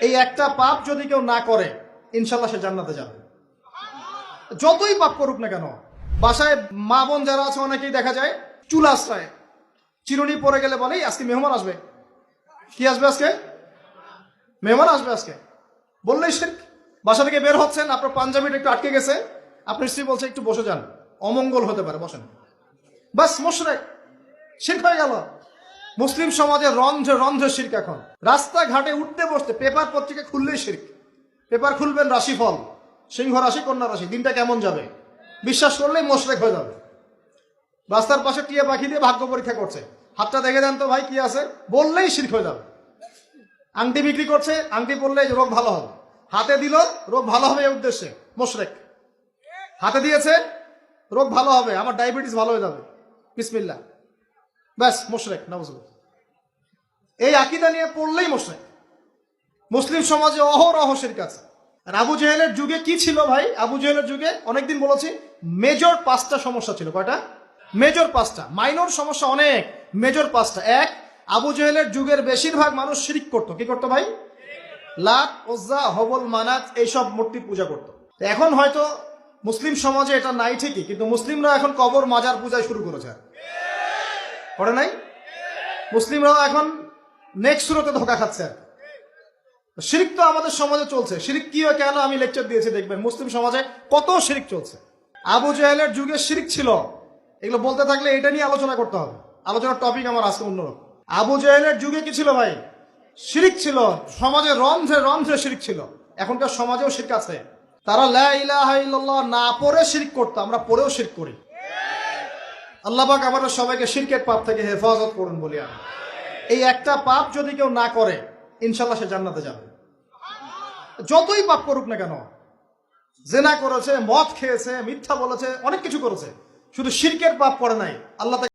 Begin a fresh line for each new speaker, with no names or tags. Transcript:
এই একটা পাপ যদি কেউ না করে ইনশাল্লাহ সে জান্নাতে যাবে, যতই পাপ করুক না কেন। বাসায় মা বোন যারা আছে অনেকেই দেখা যায় চুল আশ্রয়, চিরুনি পরে গেলে বলেই আজকে মেহমান আসবে। কি আসবে আজকে? মেহমান আসবে আজকে বললেই শিরক। বাসা থেকে বের হচ্ছেন, আপনার পাঞ্জাবিটা একটু আটকে গেছে, আপনার স্ত্রী বলছে একটু বসে যান, অমঙ্গল হতে পারে, বসেন, বাস মুশরিক, শিরক হয়ে গেল। মুসলিম সমাজে রন্ধ্রে রন্ধ্রে শিরক। এখন রাস্তাঘাটে উঠতে বসতে পেপার পত্রিকা খুললেই শিরক। পেপার খুলবেন, রাশিফল, সিংহ রাশি, কন্যা রাশি, দিনটা কেমন যাবে বিশ্বাস করলেই মুশরিক হয়ে যাবে। রাস্তার পাশে টিয়া পাখি দিয়ে ভাগ্য পরীক্ষা করছে, হাতটা দেখে দেন তো ভাই কি আছে, বললেই শিরক হয়ে যাবে। আংটি বিক্রি করছে, আংটি পরলে রোগ ভালো হবে, হাতে দিল রোগ ভালো হবে এই উদ্দেশ্যে, মুশরিক। হাতে দিয়েছে রোগ ভালো হবে, আমার ডায়াবেটিস ভালো হয়ে যাবে, বিসমিল্লাহ, ব্যাস মুশরিক, নাউজুবিল্লাহ। এই আকীদা নিয়ে পড়লেই মুশরিক। মুসলিম সমাজে অহরহ শিরক আছে। আর আবু জেহেলের যুগে কি ছিল ভাই? আবু জেহেলের যুগে অনেকদিন বলেছি মেজর 5টা সমস্যা ছিল। কয়টা? মেজর 5টা, মাইনর সমস্যা অনেক, মেজর 5টা। এক, আবু জেহেলের যুগের বেশিরভাগ মানুষ শিরক করতো। কি করতো ভাই? লাত, উজ্জা, হবল, মানাত এইসব মূর্তি পূজা করতো। এখন হয়তো মুসলিম সমাজে এটা নাই ঠিকই, কিন্তু মুসলিমরা এখন কবর মাজার পূজায় শুরু করেছে, করে নাই? মুসলিমরাও এখন নেক্সট সুরতে ধোকা খাচ্ছে। শিরক তো আমাদের সমাজে চলছে। শিরক কি হয় কেন আমি লেকচার দিয়েছি, দেখবেন মুসলিম সমাজে কত শিরক চলছে। আবু জেহেলের যুগে শিরক ছিল, এগুলো বলতে থাকলে এটা নিয়ে আলোচনা করতে হবে। আলোচনার টপিক আমার আজকে অন্যরকম। আবু জেহেলের যুগে কি ছিল ভাই? শিরক ছিল, সমাজে রন্ধ্রে রন্ধ্রে শিরক ছিল। এখনকার সমাজেও শিরক আছে। তারা লা ইলাহা ইল্লাল্লাহ না পড়ে শিরক করতো, আমরা পড়েও শিরক করি। আল্লাহ পাক আমাদের সবাইকে শিরকের পাপ থেকে হেফাজত করুন বলি আমি। এই একটা পাপ যদি কেউ না করে ইনশাল্লাহ সে জান্নাতে যাবে, যতই পাপ করুক না কেন। জেনা করেছে, মদ খেয়েছে, মিথ্যা বলেছে, অনেক কিছু করেছে, শুধু শিরকের পাপ করে নাই, আল্লাহ